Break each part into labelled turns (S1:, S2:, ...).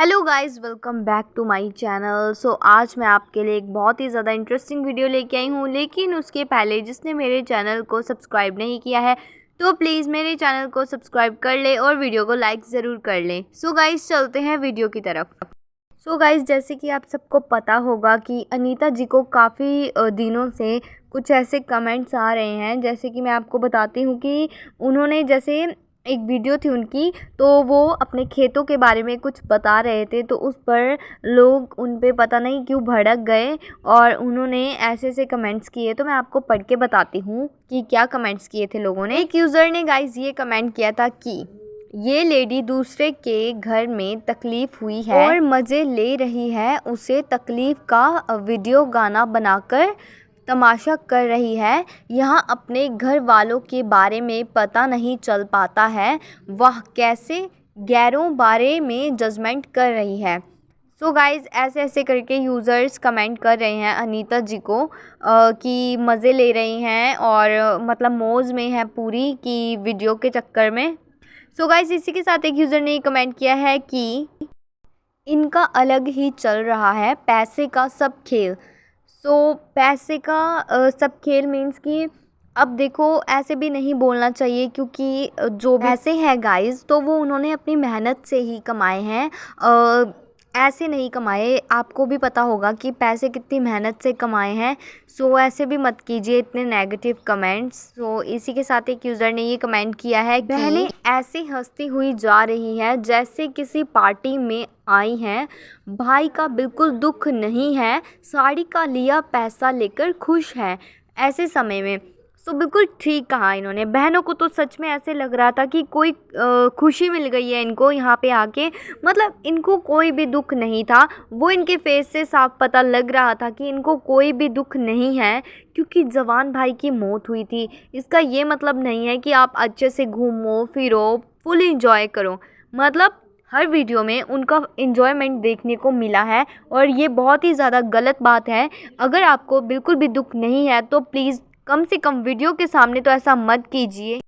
S1: Hello guys, welcome back to my channel. आज मैं आपके लिए एक बहुत ही ज़्यादा इंटरेस्टिंग वीडियो लेके आई हूँ, लेकिन उसके पहले जिसने मेरे चैनल को सब्सक्राइब नहीं किया है तो प्लीज़ मेरे चैनल को सब्सक्राइब कर ले और वीडियो को लाइक ज़रूर कर लें। गाइस, चलते हैं वीडियो की तरफ। गाइस, जैसे कि आप सबको पता होगा कि अनीता जी को काफ़ी दिनों से कुछ ऐसे कमेंट्स आ रहे हैं। जैसे कि मैं आपको बताती हूँ कि उन्होंने जैसे एक वीडियो थी उनकी, तो वो अपने खेतों के बारे में कुछ बता रहे थे, तो उस पर लोग उन पे पता नहीं क्यों भड़क गए और उन्होंने ऐसे ऐसे कमेंट्स किए। तो मैं आपको पढ़ के बताती हूँ कि क्या कमेंट्स किए थे लोगों ने। एक यूज़र ने गाइस ये कमेंट किया था कि ये लेडी दूसरे के घर में तकलीफ़ हुई है और मज़े ले रही है, उसे तकलीफ़ का वीडियो गाना बनाकर तमाशा कर रही है। यहाँ अपने घर वालों के बारे में पता नहीं चल पाता है, वह कैसे गैरों बारे में जजमेंट कर रही है। गाइज़, ऐसे ऐसे करके यूज़र्स कमेंट कर रहे हैं अनीता जी को कि मज़े ले रही हैं और मतलब मौज में है पूरी की वीडियो के चक्कर में। गाइज़, इसी के साथ एक यूज़र ने कमेंट किया है कि इनका अलग ही चल रहा है पैसे का सब खेल। पैसे का सब खेल मीन्स कि अब देखो, ऐसे भी नहीं बोलना चाहिए क्योंकि जो पैसे हैं गाइस, तो वो उन्होंने अपनी मेहनत से ही कमाए हैं, ऐसे नहीं कमाए। आपको भी पता होगा कि पैसे कितनी मेहनत से कमाए हैं। ऐसे भी मत कीजिए इतने नेगेटिव कमेंट्स। इसी के साथ एक यूज़र ने ये कमेंट किया है कि बहनें ऐसे हंसती हुई जा रही हैं जैसे किसी पार्टी में आई हैं। भाई का बिल्कुल दुख नहीं है, साड़ी का लिया पैसा लेकर खुश है ऐसे समय में। बिल्कुल ठीक कहा इन्होंने। बहनों को तो सच में ऐसे लग रहा था कि कोई खुशी मिल गई है इनको यहाँ पे आके, मतलब इनको कोई भी दुख नहीं था। वो इनके फेस से साफ पता लग रहा था कि इनको कोई भी दुख नहीं है, क्योंकि जवान भाई की मौत हुई थी। इसका ये मतलब नहीं है कि आप अच्छे से घूमो फिरो, फुल इंजॉय करो। मतलब हर वीडियो में उनका इन्जॉयमेंट देखने को मिला है और ये बहुत ही ज़्यादा गलत बात है। अगर आपको बिल्कुल भी दुख नहीं है तो प्लीज़ कम से कम वीडियो के सामने तो ऐसा मत कीजिए।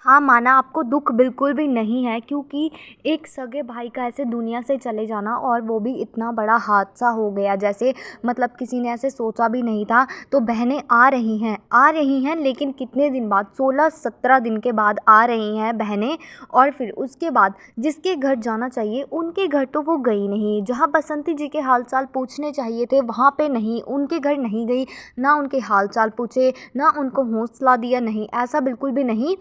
S1: हाँ, माना आपको दुख बिल्कुल भी नहीं है, क्योंकि एक सगे भाई का ऐसे दुनिया से चले जाना और वो भी इतना बड़ा हादसा हो गया, जैसे मतलब किसी ने ऐसे सोचा भी नहीं था। तो बहनें आ रही हैं, लेकिन कितने दिन बाद, 16-17 दिन के बाद आ रही हैं बहनें। और फिर उसके बाद जिसके घर जाना चाहिए उनके घर तो वो गई नहीं। जहाँ बसंती जी के हाल चाल पूछने चाहिए थे वहाँ पे नहीं, उनके घर नहीं गई, ना उनके हाल चाल पूछे, ना उनको हौसला दिया, नहीं, ऐसा बिल्कुल भी नहीं।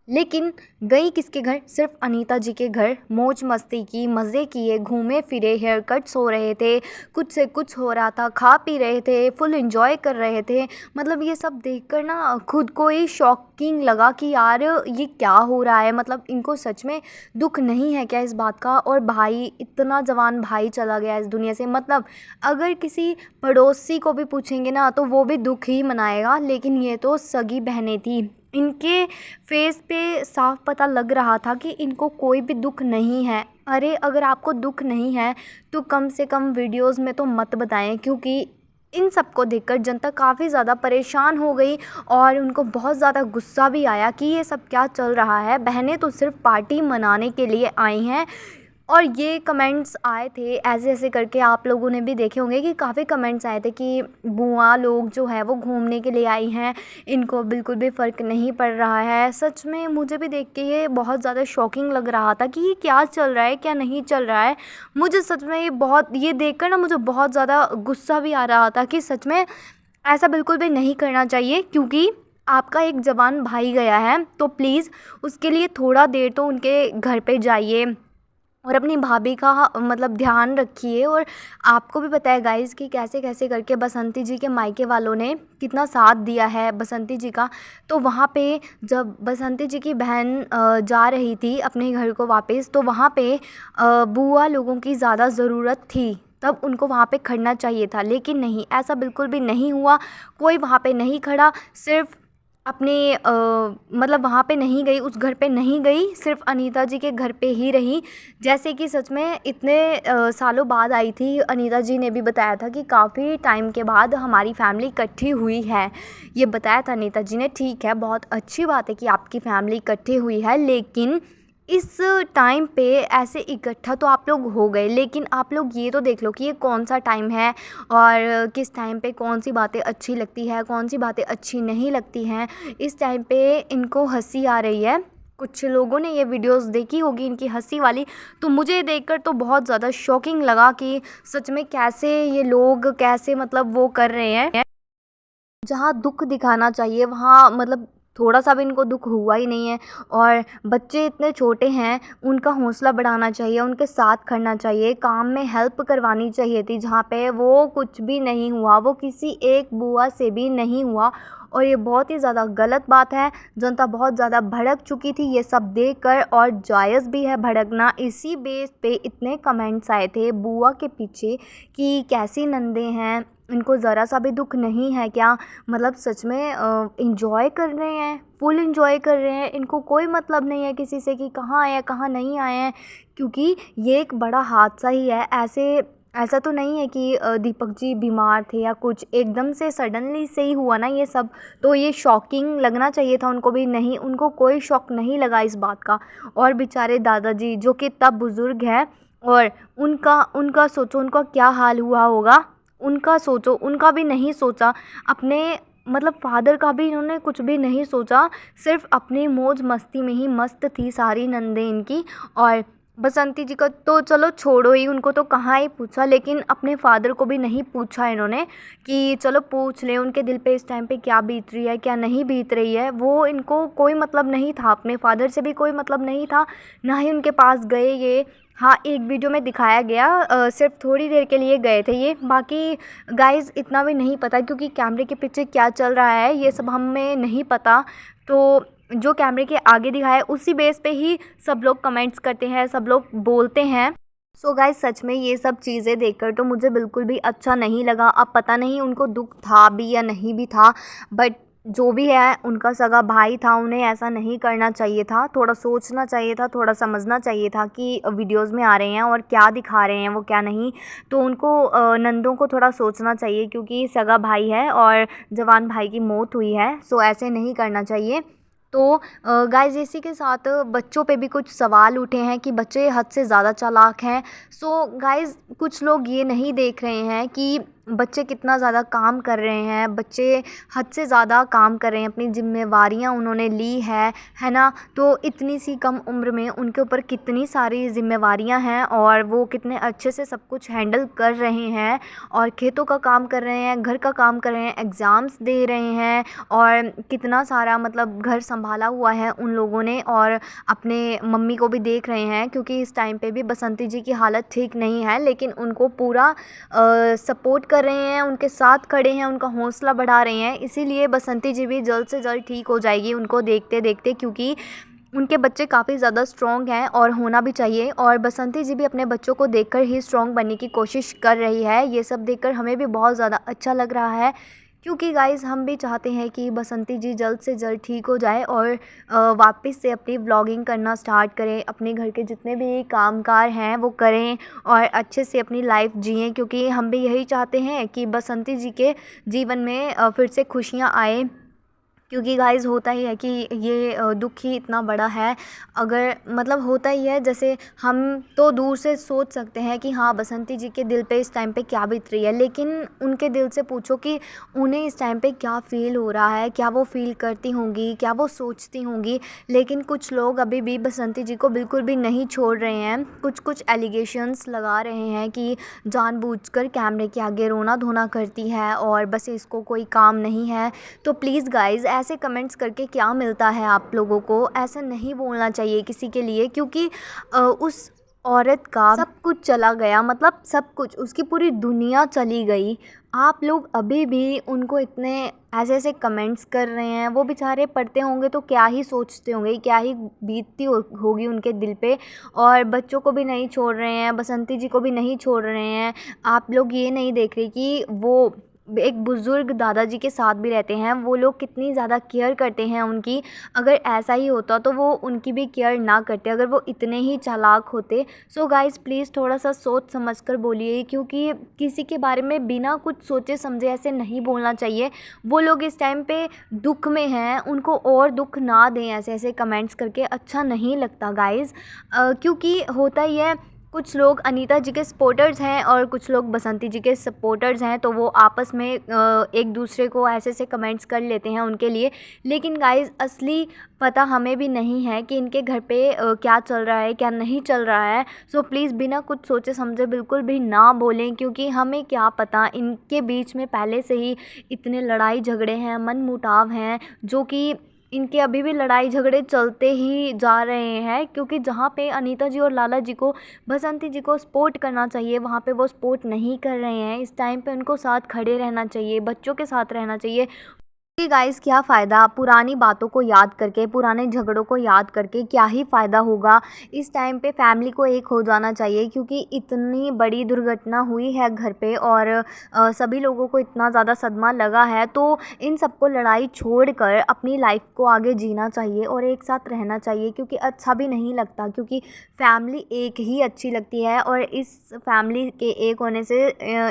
S1: लेकिन गई किसके घर? सिर्फ अनीता जी के घर। मौज मस्ती की, मज़े किए, घूमे फिरे, हेयर कट्स हो रहे थे, कुछ से कुछ हो रहा था, खा पी रहे थे, फुल एंजॉय कर रहे थे। मतलब ये सब देखकर ना खुद को ही शॉकिंग लगा कि यार ये क्या हो रहा है। मतलब इनको सच में दुख नहीं है क्या इस बात का? और भाई, इतना जवान भाई चला गया इस दुनिया से। मतलब अगर किसी पड़ोसी को भी पूछेंगे ना तो वो भी दुख ही मनाएगा, लेकिन ये तो सगी बहनें थी। इनके फेस पे साफ पता लग रहा था कि इनको कोई भी दुख नहीं है। अरे, अगर आपको दुख नहीं है तो कम से कम वीडियोस में तो मत बताएं, क्योंकि इन सब को देखकर जनता काफ़ी ज़्यादा परेशान हो गई और उनको बहुत ज़्यादा गुस्सा भी आया कि ये सब क्या चल रहा है। बहनें तो सिर्फ पार्टी मनाने के लिए आई हैं। और ये कमेंट्स आए थे ऐसे ऐसे करके, आप लोगों ने भी देखे होंगे कि काफ़ी कमेंट्स आए थे कि बुआ लोग जो है वो घूमने के लिए आई हैं, इनको बिल्कुल भी फ़र्क नहीं पड़ रहा है। सच में मुझे भी देख के ये बहुत ज़्यादा शॉकिंग लग रहा था कि ये क्या चल रहा है, क्या नहीं चल रहा है। मुझे सच में ये देखकर ना मुझे बहुत ज़्यादा गुस्सा भी आ रहा था कि सच में ऐसा बिल्कुल भी नहीं करना चाहिए, क्योंकि आपका एक जवान भाई गया है तो प्लीज़ उसके लिए थोड़ा देर तो उनके घर पे जाइए और अपनी भाभी का मतलब ध्यान रखिए। और आपको भी पता है गाइज़ कि कैसे कैसे करके बसंती जी के मायके वालों ने कितना साथ दिया है बसंती जी का। तो वहाँ पे जब बसंती जी की बहन जा रही थी अपने घर को वापस, तो वहाँ पे बुआ लोगों की ज़्यादा ज़रूरत थी, तब उनको वहाँ पे खड़ना चाहिए था। लेकिन नहीं, ऐसा बिल्कुल भी नहीं हुआ। कोई वहाँ पे नहीं खड़ा, सिर्फ अपने मतलब वहाँ पे नहीं गई, उस घर पे नहीं गई, सिर्फ अनीता जी के घर पे ही रही। जैसे कि सच में इतने सालों बाद आई थी। अनीता जी ने भी बताया था कि काफ़ी टाइम के बाद हमारी फैमिली इकट्ठी हुई है, ये बताया था अनीता जी ने। ठीक है, बहुत अच्छी बात है कि आपकी फैमिली इकट्ठी हुई है, लेकिन इस टाइम पे ऐसे इकट्ठा तो आप लोग हो गए, लेकिन आप लोग ये तो देख लो कि ये कौन सा टाइम है और किस टाइम पे कौन सी बातें अच्छी लगती है, कौन सी बातें अच्छी नहीं लगती हैं। इस टाइम पे इनको हंसी आ रही है। कुछ लोगों ने ये वीडियोस देखी होगी इनकी हंसी वाली, तो मुझे देखकर तो बहुत ज़्यादा शॉकिंग लगा कि सच में कैसे ये लोग कैसे मतलब वो कर रहे हैं। जहाँ दुख दिखाना चाहिए वहाँ मतलब थोड़ा सा भी इनको दुख हुआ ही नहीं है। और बच्चे इतने छोटे हैं, उनका हौसला बढ़ाना चाहिए, उनके साथ खड़ना चाहिए, काम में हेल्प करवानी चाहिए थी जहाँ पे वो कुछ भी नहीं हुआ, वो किसी एक बुआ से भी नहीं हुआ। और ये बहुत ही ज़्यादा गलत बात है। जनता बहुत ज़्यादा भड़क चुकी थी ये सब देखकर, और जायज़ भी है भड़कना। इसी बेस पे इतने कमेंट्स आए थे बुआ के पीछे कि कैसी नंदे हैं, इनको ज़रा सा भी दुख नहीं है क्या। मतलब सच में इंजॉय कर रहे हैं, फुल इंजॉय कर रहे हैं। इनको कोई मतलब नहीं है किसी से कि कहाँ आए हैं कहाँ नहीं आए हैं, क्योंकि ये एक बड़ा हादसा ही है। ऐसा तो नहीं है कि दीपक जी बीमार थे या कुछ एकदम से सडनली से ही हुआ ना ये सब। तो ये शॉकिंग लगना चाहिए था उनको भी, नहीं, उनको कोई शौक नहीं लगा इस बात का। और बेचारे दादाजी जो कि तब बुज़ुर्ग हैं, और उनका उनका सोचो उनका क्या हाल हुआ होगा। उनका सोचो, उनका भी नहीं सोचा अपने मतलब फादर का भी इन्होंने कुछ भी नहीं सोचा। सिर्फ अपनी मौज मस्ती में ही मस्त थी सारी नंदे इनकी। और बसंती जी का तो चलो छोड़ो ही, उनको तो कहाँ ही पूछा, लेकिन अपने फादर को भी नहीं पूछा इन्होंने कि चलो पूछ लें उनके दिल पे इस टाइम पे क्या बीत रही है क्या नहीं बीत रही है। वो इनको कोई मतलब नहीं था, अपने फादर से भी कोई मतलब नहीं था, ना ही उनके पास गए ये। हाँ, एक वीडियो में दिखाया गया, सिर्फ थोड़ी देर के लिए गए थे ये। बाकी गाइज़ इतना भी नहीं पता, क्योंकि कैमरे के पीछे क्या चल रहा है ये सब हमें नहीं पता। तो जो कैमरे के आगे दिखाया है उसी बेस पे ही सब लोग कमेंट्स करते हैं, सब लोग बोलते हैं। सो गाइज सच में ये सब चीज़ें देखकर तो मुझे बिल्कुल भी अच्छा नहीं लगा। अब पता नहीं उनको दुख था भी या नहीं भी था, बट जो भी है उनका सगा भाई था, उन्हें ऐसा नहीं करना चाहिए था। थोड़ा सोचना चाहिए था, थोड़ा समझना चाहिए था कि वीडियोस में आ रहे हैं और क्या दिखा रहे हैं वो क्या नहीं। तो उनको नंदों को थोड़ा सोचना चाहिए, क्योंकि सगा भाई है और जवान भाई की मौत हुई है। सो ऐसे नहीं करना चाहिए। तो गाइज़ इसी के साथ बच्चों पे भी कुछ सवाल उठे हैं कि बच्चे हद से ज़्यादा चालाक हैं। सो गाइज़ कुछ लोग ये नहीं देख रहे हैं कि बच्चे कितना ज़्यादा काम कर रहे हैं, बच्चे हद से ज़्यादा काम कर रहे हैं, अपनी ज़िम्मेवारियाँ उन्होंने ली है ना। तो इतनी सी कम उम्र में उनके ऊपर कितनी सारी ज़िम्मेवारियाँ हैं और वो कितने अच्छे से सब कुछ हैंडल कर रहे हैं, और खेतों का काम कर रहे हैं, घर का काम कर रहे हैं, एग्ज़ाम्स दे रहे हैं, और कितना सारा मतलब घर संभाला हुआ है उन लोगों ने। और अपने मम्मी को भी देख रहे हैं, क्योंकि इस टाइम पे भी बसंती जी की हालत ठीक नहीं है, लेकिन उनको पूरा सपोर्ट कर रहे हैं, उनके साथ खड़े हैं, उनका हौसला बढ़ा रहे हैं। इसीलिए बसंती जी भी जल्द से जल्द ठीक हो जाएगी उनको देखते देखते, क्योंकि उनके बच्चे काफ़ी ज़्यादा स्ट्रॉन्ग हैं और होना भी चाहिए। और बसंती जी भी अपने बच्चों को देखकर ही स्ट्रॉन्ग बनने की कोशिश कर रही है। ये सब देखकर हमें भी बहुत ज़्यादा अच्छा लग रहा है, क्योंकि गाइज़ हम भी चाहते हैं कि बसंती जी जल्द से जल्द ठीक हो जाए और वापस से अपनी व्लॉगिंग करना स्टार्ट करें, अपने घर के जितने भी कामकार हैं वो करें और अच्छे से अपनी लाइफ जिएं। क्योंकि हम भी यही चाहते हैं कि बसंती जी के जीवन में फिर से खुशियाँ आए, क्योंकि गाइज़ होता ही है कि ये दुख ही इतना बड़ा है। अगर मतलब होता ही है, जैसे हम तो दूर से सोच सकते हैं कि हाँ बसंती जी के दिल पे इस टाइम पे क्या बीत रही है, लेकिन उनके दिल से पूछो कि उन्हें इस टाइम पे क्या फ़ील हो रहा है, क्या वो फ़ील करती होंगी, क्या वो सोचती होंगी। लेकिन कुछ लोग अभी भी बसंती जी को बिल्कुल भी नहीं छोड़ रहे हैं, कुछ कुछ एलिगेशंस लगा रहे हैं कि जानबूझकर कैमरे के आगे रोना धोना करती है और बस इसको कोई काम नहीं है। तो प्लीज़ गाइज़ ऐसे कमेंट्स करके क्या मिलता है आप लोगों को, ऐसा नहीं बोलना चाहिए किसी के लिए, क्योंकि उस औरत का सब कुछ चला गया, मतलब सब कुछ, उसकी पूरी दुनिया चली गई। आप लोग अभी भी उनको इतने ऐसे ऐसे कमेंट्स कर रहे हैं। वो बेचारे पढ़ते होंगे तो क्या ही सोचते होंगे, क्या ही बीतती होगी उनके दिल पे। और बच्चों को भी नहीं छोड़ रहे हैं, बसंती जी को भी नहीं छोड़ रहे हैं। आप लोग ये नहीं देख रहे कि वो एक बुज़ुर्ग दादाजी के साथ भी रहते हैं, वो लोग कितनी ज़्यादा केयर करते हैं उनकी। अगर ऐसा ही होता तो वो उनकी भी केयर ना करते, अगर वो इतने ही चालाक होते। सो गाइज़ प्लीज़ थोड़ा सा सोच समझ कर बोलिए, क्योंकि किसी के बारे में बिना कुछ सोचे समझे ऐसे नहीं बोलना चाहिए। वो लोग इस टाइम पे दुख में हैं, उनको और दुख ना दें ऐसे ऐसे कमेंट्स करके, अच्छा नहीं लगता गाइज़। क्योंकि होता ही है, कुछ लोग अनीता जी के सपोर्टर्स हैं और कुछ लोग बसंती जी के सपोर्टर्स हैं, तो वो आपस में एक दूसरे को ऐसे ऐसे कमेंट्स कर लेते हैं उनके लिए। लेकिन गाइज़ असली पता हमें भी नहीं है कि इनके घर पे क्या चल रहा है क्या नहीं चल रहा है। सो प्लीज़ बिना कुछ सोचे समझे बिल्कुल भी ना बोलें, क्योंकि हमें क्या पता इनके बीच में पहले से ही इतने लड़ाई झगड़े हैं, मनमुटाव हैं, जो कि इनके अभी भी लड़ाई झगड़े चलते ही जा रहे हैं। क्योंकि जहाँ पे अनीता जी और लाला जी को, बसंती जी को सपोर्ट करना चाहिए, वहाँ पे वो सपोर्ट नहीं कर रहे हैं। इस टाइम पे उनको साथ खड़े रहना चाहिए, बच्चों के साथ रहना चाहिए। कि गाइस क्या फ़ायदा पुरानी बातों को याद करके, पुराने झगड़ों को याद करके, क्या ही फ़ायदा होगा। इस टाइम पे फैमिली को एक हो जाना चाहिए, क्योंकि इतनी बड़ी दुर्घटना हुई है घर पे और सभी लोगों को इतना ज़्यादा सदमा लगा है। तो इन सबको लड़ाई छोड़कर अपनी लाइफ को आगे जीना चाहिए और एक साथ रहना चाहिए, क्योंकि अच्छा भी नहीं लगता, क्योंकि फैमिली एक ही अच्छी लगती है। और इस फैमिली के एक होने से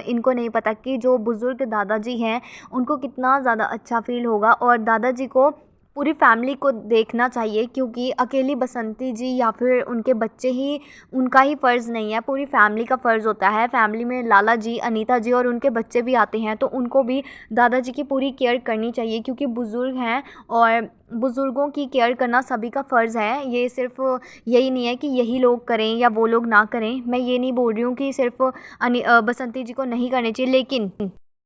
S1: इनको नहीं पता कि जो बुज़ुर्ग दादाजी हैं उनको कितना ज़्यादा अच्छा फ़ील होगा। और दादाजी को पूरी फैमिली को देखना चाहिए, क्योंकि अकेली बसंती जी या फिर उनके बच्चे ही उनका ही फ़र्ज़ नहीं है, पूरी फैमिली का फ़र्ज़ होता है। फैमिली में लाला जी, अनीता जी और उनके बच्चे भी आते हैं, तो उनको भी दादाजी की पूरी केयर करनी चाहिए, क्योंकि बुज़ुर्ग हैं और बुज़ुर्गों की केयर करना सभी का फ़र्ज़ है। ये सिर्फ़ यही नहीं है कि यही लोग करें या वो लोग ना करें। मैं ये नहीं बोल रही हूँ कि सिर्फ़ बसंती जी को नहीं करनी चाहिए, लेकिन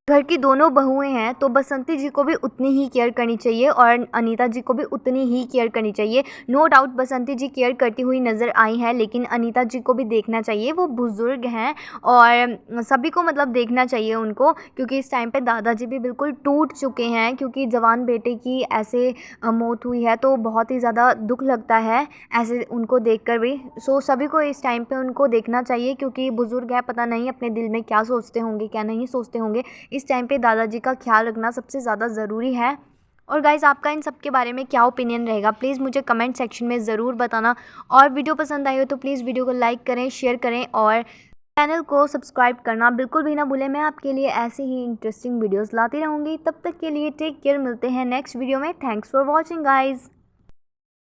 S1: घर की दोनों बहुएं हैं, तो बसंती जी को भी उतनी ही केयर करनी चाहिए और अनीता जी को भी उतनी ही केयर करनी चाहिए। नो डाउट बसंती जी केयर करती हुई नज़र आई हैं, लेकिन अनीता जी को भी देखना चाहिए, वो बुज़ुर्ग हैं और सभी को मतलब देखना चाहिए उनको। क्योंकि इस टाइम पे दादाजी भी बिल्कुल टूट चुके हैं, क्योंकि जवान बेटे की ऐसे मौत हुई है, तो बहुत ही ज़्यादा दुख लगता है ऐसे उनको देख कर भी। सो सभी को इस टाइम पे उनको देखना चाहिए, क्योंकि बुज़ुर्ग है, पता नहीं अपने दिल में क्या सोचते होंगे क्या नहीं सोचते होंगे। इस टाइम पे दादाजी का ख्याल रखना सबसे ज़्यादा ज़रूरी है। और गाइज़ आपका इन सब के बारे में क्या ओपिनियन रहेगा, प्लीज़ मुझे कमेंट सेक्शन में ज़रूर बताना। और वीडियो पसंद आई हो तो प्लीज़ वीडियो को लाइक करें, शेयर करें और चैनल को सब्सक्राइब करना बिल्कुल भी ना भूलें। मैं आपके लिए ऐसे ही इंटरेस्टिंग वीडियोज़ लाती रहूँगी। तब तक के लिए टेक केयर, मिलते हैं नेक्स्ट वीडियो में। Thanks for watching guys.